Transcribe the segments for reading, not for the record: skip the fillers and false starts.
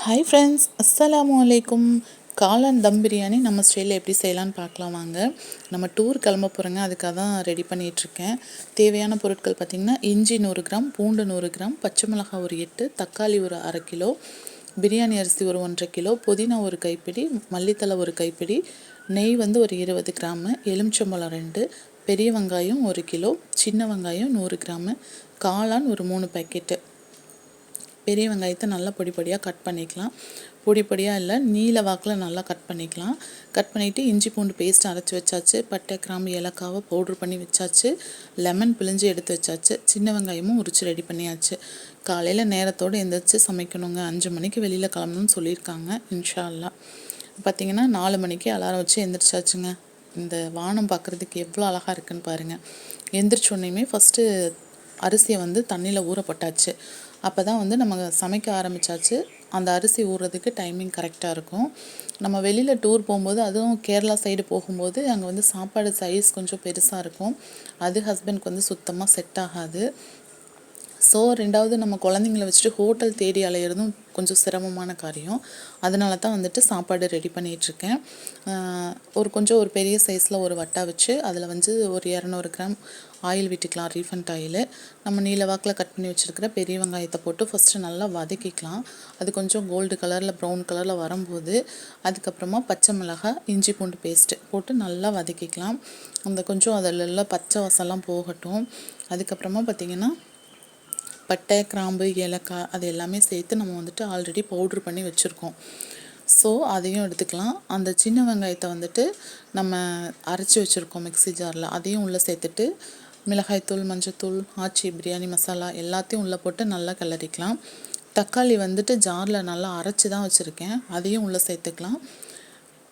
Hi friends, அஸ்ஸலாமு அலைக்கும். காளான் தம் பிரியாணி நம்ம ஸ்டைலில் எப்படி செய்யலான்னு பார்க்கலாம் வாங்க. நம்ம டூர் கிளம்ப போகிறோங்க, அதுக்காக தான் ரெடி பண்ணிகிட்ருக்கேன். தேவையான பொருட்கள் பார்த்திங்கன்னா, இஞ்சி 100 கிராம், பூண்டு 100 கிராம், பச்சை மிளகாய் ஒரு 8, தக்காளி ஒரு அரை கிலோ, பிரியாணி அரிசி ஒரு 1.5 கிலோ, புதினா ஒரு கைப்பிடி, மல்லித்தலை ஒரு கைப்பிடி, நெய் வந்து ஒரு 20 கிராமு, எலுமிச்சம்பழம் 2, பெரிய வெங்காயம் 1 கிலோ, சின்ன வெங்காயம் 100 கிராமு, காளான் ஒரு 3 பேக்கெட்டு. பெரிய வெங்காயத்தை நல்லா பொடி பொடியாக கட் பண்ணிக்கலாம். பொடி பொடியாக இல்லை, நீல வாக்கில் நல்லா கட் பண்ணிக்கலாம். கட் பண்ணிவிட்டு இஞ்சி பூண்டு பேஸ்ட் அரைச்சி வச்சாச்சு. பட்டை கிராம்பு ஏலக்காவை பவுட்ரு பண்ணி வச்சாச்சு. லெமன் பிழிஞ்சு எடுத்து வச்சாச்சு. சின்ன வெங்காயமும் உரித்து ரெடி பண்ணியாச்சு. காலையில் நேரத்தோடு எந்திரிச்சு சமைக்கணுங்க. 5 மணிக்கு வெளியில் கிளம்பணும்னு சொல்லியிருக்காங்க. இன்ஷா அல்லாஹ். பார்த்திங்கன்னா 4 மணிக்கு அலாரம் வச்சு எந்திரிச்சாச்சுங்க. இந்த வானம் பார்க்குறதுக்கு எவ்வளோ அழகாக இருக்குன்னு பாருங்கள். எந்திரிச்சோன்னையுமே ஃபஸ்ட்டு அரிசியை வந்து தண்ணியில் ஊற போட்டாச்சு. அப்போ தான் வந்து நம்ம சமைக்க ஆரம்பித்தாச்சு. அந்த அரிசி ஊறுறதுக்கு டைமிங் கரெக்டாக இருக்கும். நம்ம வெளியில் டூர் போகும்போது, அதுவும் கேரளா சைடு போகும்போது, அங்கே வந்து சாப்பாடு சைஸ் கொஞ்சம் பெருசாக இருக்கும். அது ஹஸ்பண்ட்க்கு வந்து சுத்தமாக செட் ஆகாது. ஸோ 2வது நம்ம குழந்தைங்கள வச்சுட்டு ஹோட்டல் தேடி அலையிறதும் கொஞ்சம் சிரமமான காரியம். அதனால தான் வந்துட்டு சாப்பாடு ரெடி பண்ணிகிட்ருக்கேன். ஒரு பெரிய சைஸில் ஒரு வட்டா வச்சு அதில் வந்து ஒரு 200 கிராம் ஆயில் விட்டுக்கலாம், ரீஃபண்ட் ஆயிலு. நம்ம நீல வாக்கில் கட் பண்ணி வச்சுருக்கிற பெரிய வெங்காயத்தை போட்டு ஃபஸ்ட்டு நல்லா வதக்கிக்கலாம். அது கொஞ்சம் கோல்டு கலரில் ப்ரௌன் கலரில் வரும்போது அதுக்கப்புறமா பச்சை மிளகாய், இஞ்சி பூண்டு பேஸ்ட்டு போட்டு நல்லா வதக்கிக்கலாம். அந்த கொஞ்சம் அதில் பச்சை வாசம்லாம் போகட்டும். அதுக்கப்புறமா பார்த்திங்கன்னா பட்டை கிராம்பு ஏலக்காய் அது எல்லாமே சேர்த்து நம்ம வந்துட்டு ஆல்ரெடி பவுட்ரு பண்ணி வச்சுருக்கோம். ஸோ அதையும் எடுத்துக்கலாம். அந்த சின்ன வெங்காயத்தை வந்துட்டு நம்ம அரைச்சி வச்சுருக்கோம் மிக்ஸி ஜாரில், அதையும் உள்ளே சேர்த்துட்டு மிளகாய்த்தூள், மஞ்சத்தூள், ஆச்சி பிரியாணி மசாலா எல்லாத்தையும் உள்ளே போட்டு நல்லா கிளறிக்கலாம். தக்காளி வந்துட்டு ஜாரில் நல்லா அரைச்சி தான் வச்சுருக்கேன், அதையும் உள்ளே சேர்த்துக்கலாம்.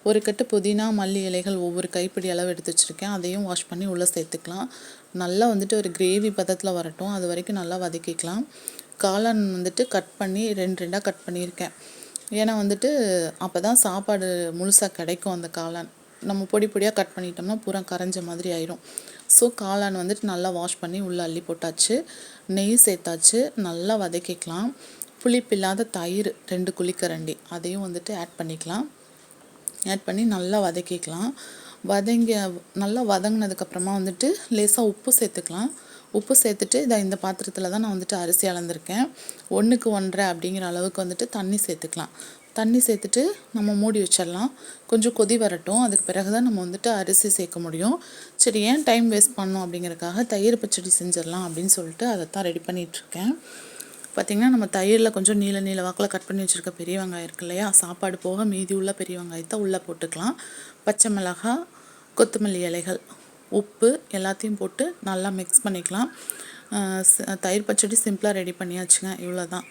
ஒரு கட்டு புதினா, மல்லி இலைகள் ஒவ்வொரு கைப்பிடி அளவு எடுத்து வச்சுருக்கேன், அதையும் வாஷ் பண்ணி உள்ளே சேர்த்துக்கலாம். நல்லா வந்துட்டு ஒரு கிரேவி பதத்தில் வரட்டும், அது வரைக்கும் நல்லா வதக்கிக்கலாம். காளான் வந்துட்டு கட் பண்ணி 2 கட் பண்ணியிருக்கேன். ஏன்னா வந்துட்டு அப்போ தான் சாப்பாடு முழுசாக கிடைக்கும். அந்த காளான் நம்ம பொடி பொடியாக கட் பண்ணிட்டோம்னா பூரா கரைஞ்ச மாதிரி ஆயிரும். ஸோ காளான் வந்துட்டு நல்லா வாஷ் பண்ணி உள்ளே அள்ளி போட்டாச்சு. நெய் சேர்த்தாச்சு, நல்லா வதக்கிக்கலாம். புளிப்பில்லாத தயிர் 2 குழிக்கரண்டி அதையும் வந்துட்டு ஆட் பண்ணிக்கலாம். ஆட் பண்ணி நல்லா வதக்கிக்கலாம். நல்லா வதங்கினதுக்கப்புறமா வந்துட்டு லேசாக உப்பு சேர்த்துக்கலாம். உப்பு சேர்த்துட்டு இந்த பாத்திரத்தில் தான் நான் வந்துட்டு அரிசி அளந்திருக்கேன். 1க்கு 1.5 அப்படிங்கிற அளவுக்கு வந்துட்டு தண்ணி சேர்த்துக்கலாம். தண்ணி சேர்த்துட்டு நம்ம மூடி வச்சிடலாம். கொஞ்சம் கொதி வரட்டும், அதுக்கு பிறகு தான் நம்ம வந்துட்டு அரிசி சேர்க்க முடியும். சரி, ஏன் டைம் வேஸ்ட் பண்ணோம் அப்படிங்கிறதுக்காக தயிர் பச்சடி செஞ்சிடலாம் அப்படின்னு சொல்லிட்டு அதை தான் ரெடி பண்ணிகிட்ருக்கேன். பார்த்திங்கன்னா நம்ம தயிரில் கொஞ்சம் நீல வாக்கில் கட் பண்ணி வச்சுருக்க பெரிய வெங்காயம் இருக்கு இல்லையா, சாப்பாடு போக மீதி உள்ள பெரிய வெங்காயத்தை உள்ளே போட்டுக்கலாம். பச்சை மிளகாய், கொத்தமல்லி இலைகள், உப்பு எல்லாத்தையும் போட்டு நல்லா மிக்ஸ் பண்ணிக்கலாம். தயிர் பச்சடி சிம்பிளாக ரெடி பண்ணியாச்சுங்க, இவ்வளோ தான்.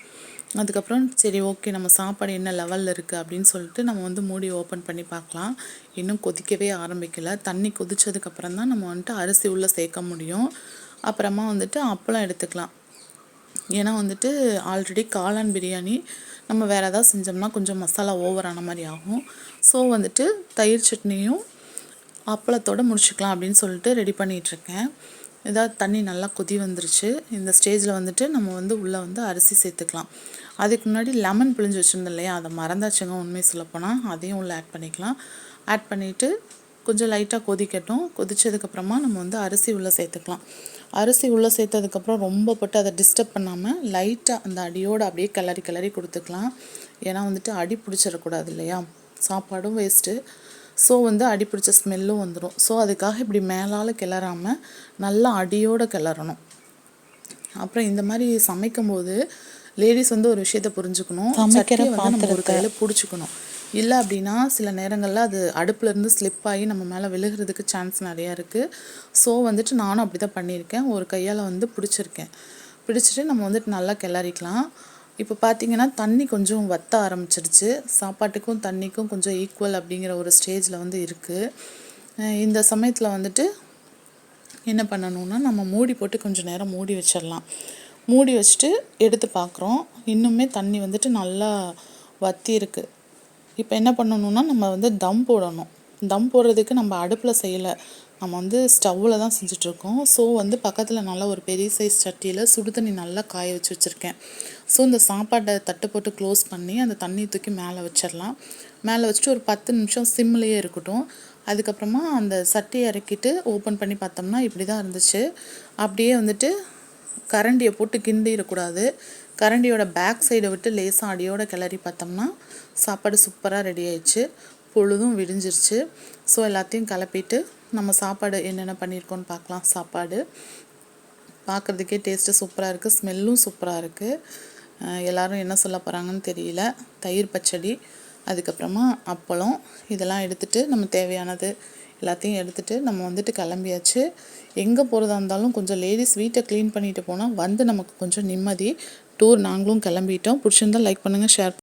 அதுக்கப்புறம் சரி ஓகே, நம்ம சாப்பாடு என்ன லெவலில் இருக்குது அப்படின்னு சொல்லிட்டு நம்ம வந்து மூடி ஓப்பன் பண்ணி பார்க்கலாம். இன்னும் கொதிக்கவே ஆரம்பிக்கலை. தண்ணி கொதித்ததுக்கப்புறம் தான் நம்ம வந்துட்டு அரிசி உள்ளே சேர்க்க முடியும். அப்புறமா வந்துட்டு அப்பளம் எடுத்துக்கலாம். ஏன்னா வந்துட்டு ஆல்ரெடி காளான் பிரியாணி நம்ம வேறு ஏதாவது செஞ்சோம்னா கொஞ்சம் மசாலா ஓவரான மாதிரி ஆகும். ஸோ வந்துட்டு தயிர் சட்னியும் அப்பளத்தோடு முடிச்சுக்கலாம் அப்படின்னு சொல்லிட்டு ரெடி பண்ணிகிட்ருக்கேன். ஏதாவது தண்ணி நல்லா கொதி வந்துருச்சு. இந்த ஸ்டேஜில் வந்துட்டு நம்ம வந்து உள்ளே வந்து அரிசி சேர்த்துக்கலாம். அதுக்கு முன்னாடி லெமன் பிழிஞ்சு வச்சுருந்தோம் இல்லையா, அதை மறந்தாச்சுங்க உண்மையை சொல்லப்போனால். அதையும் உள்ளே ஆட் பண்ணிக்கலாம். ஆட் பண்ணிவிட்டு கொஞ்சம் லைட்டாக கொதிக்கட்டும். கொதித்ததுக்கப்புறமா நம்ம வந்து அரிசி உள்ளே சேர்த்துக்கலாம். அரிசி உள்ளே சேர்த்ததுக்கப்புறம் ரொம்ப போட்டு அதை டிஸ்டர்ப் பண்ணாமல் லைட்டாக அந்த அடியோடு அப்படியே கிளறி கொடுத்துக்கலாம். ஏன்னா வந்துட்டு அடி பிடிச்சிடக்கூடாது இல்லையா, சாப்பாடும் வேஸ்ட்டு. ஸோ வந்து அடி பிடிச்ச ஸ்மெல்லும் வந்துடும். ஸோ அதுக்காக இப்படி மேலால் கிளறாமல் நல்லா அடியோடு கிளறணும். அப்புறம் இந்த மாதிரி சமைக்கும்போது லேடிஸ் வந்து ஒரு விஷயத்தை புரிஞ்சுக்கணும், சமைக்கிற வந்து நம்ம ஒரு கையில் பிடிச்சிக்கணும். இல்லை அப்படின்னா சில நேரங்களில் அது அடுப்புலேருந்து ஸ்லிப் ஆகி நம்ம மேலே விழுகிறதுக்கு சான்ஸ் நிறையா இருக்குது. ஸோ வந்துட்டு நானும் அப்படி தான் பண்ணியிருக்கேன். ஒரு கையால் வந்து பிடிச்சிட்டு நம்ம வந்துட்டு நல்லா கிளறிக்கலாம். இப்போ பார்த்திங்கன்னா தண்ணி கொஞ்சம் வத்த ஆரம்பிச்சிருச்சு. சாப்பாட்டுக்கும் தண்ணிக்கும் கொஞ்சம் ஈக்குவல் அப்படிங்கிற ஒரு ஸ்டேஜில் வந்து இருக்குது. இந்த சமயத்தில் வந்துட்டு என்ன பண்ணணுன்னா, நம்ம மூடி போட்டு கொஞ்சம் நேரம் மூடி வச்சிடலாம். மூடி வச்சுட்டு எடுத்து பார்க்குறோம், இன்னுமே தண்ணி வந்துட்டு நல்லா வத்தி இருக்குது. இப்போ என்ன பண்ணணுன்னா, நம்ம வந்து தம் போடணும். தம் போடுறதுக்கு நம்ம அடுப்பில் செய்யலை, நம்ம வந்து ஸ்டவ்வில் தான் செஞ்சிட்ருக்கோம். ஸோ வந்து பக்கத்தில் நல்லா ஒரு பெரிய சைஸ் சட்டியில் சுடு தண்ணி நல்லா காய வச்சுருக்கேன். ஸோ இந்த சாப்பாட்டை தட்டு போட்டு க்ளோஸ் பண்ணி அந்த தண்ணி தூக்கி மேலே வச்சிடலாம். மேலே வச்சுட்டு ஒரு 10 நிமிஷம் சிம்லேயே இருக்கட்டும். அதுக்கப்புறமா அந்த சட்டியை இறக்கிட்டு ஓப்பன் பண்ணி பார்த்தோம்னா இப்படி தான் இருந்துச்சு. அப்படியே வந்துட்டு கரண்டியை போட்டு கிண்டிடக்கூடாது. கரண்டியோட பேக் சைடை விட்டு லேசாக அடியோட கிளறி பார்த்தோம்னா சாப்பாடு சூப்பராக ரெடி ஆயிடுச்சு. பொழுதும் விடிஞ்சிருச்சு. ஸோ எல்லாத்தையும் கிளப்பிட்டு நம்ம சாப்பாடு என்னென்ன பண்ணியிருக்கோன்னு பார்க்கலாம். சாப்பாடு பார்க்குறதுக்கே டேஸ்ட்டு சூப்பராக இருக்குது, ஸ்மெல்லும் சூப்பராக இருக்குது. எல்லோரும் என்ன சொல்ல போகிறாங்கன்னு தெரியல. தயிர் பச்சடி, அதுக்கப்புறமா அப்பளம், இதெல்லாம் எடுத்துகிட்டு நம்ம தேவையானது எல்லாத்தையும் எடுத்துகிட்டு நம்ம வந்துட்டு கிளம்பியாச்சு. எங்கே போகிறதா இருந்தாலும் கொஞ்சம் லேடிஸ் வீட்டை க்ளீன் பண்ணிட்டு போனால் வந்து நமக்கு கொஞ்சம் நிம்மதி. டூர் நாங்களும் கிளம்பிட்டோம். பிடிச்சிருந்தால் லைக் பண்ணுங்கள், ஷேர்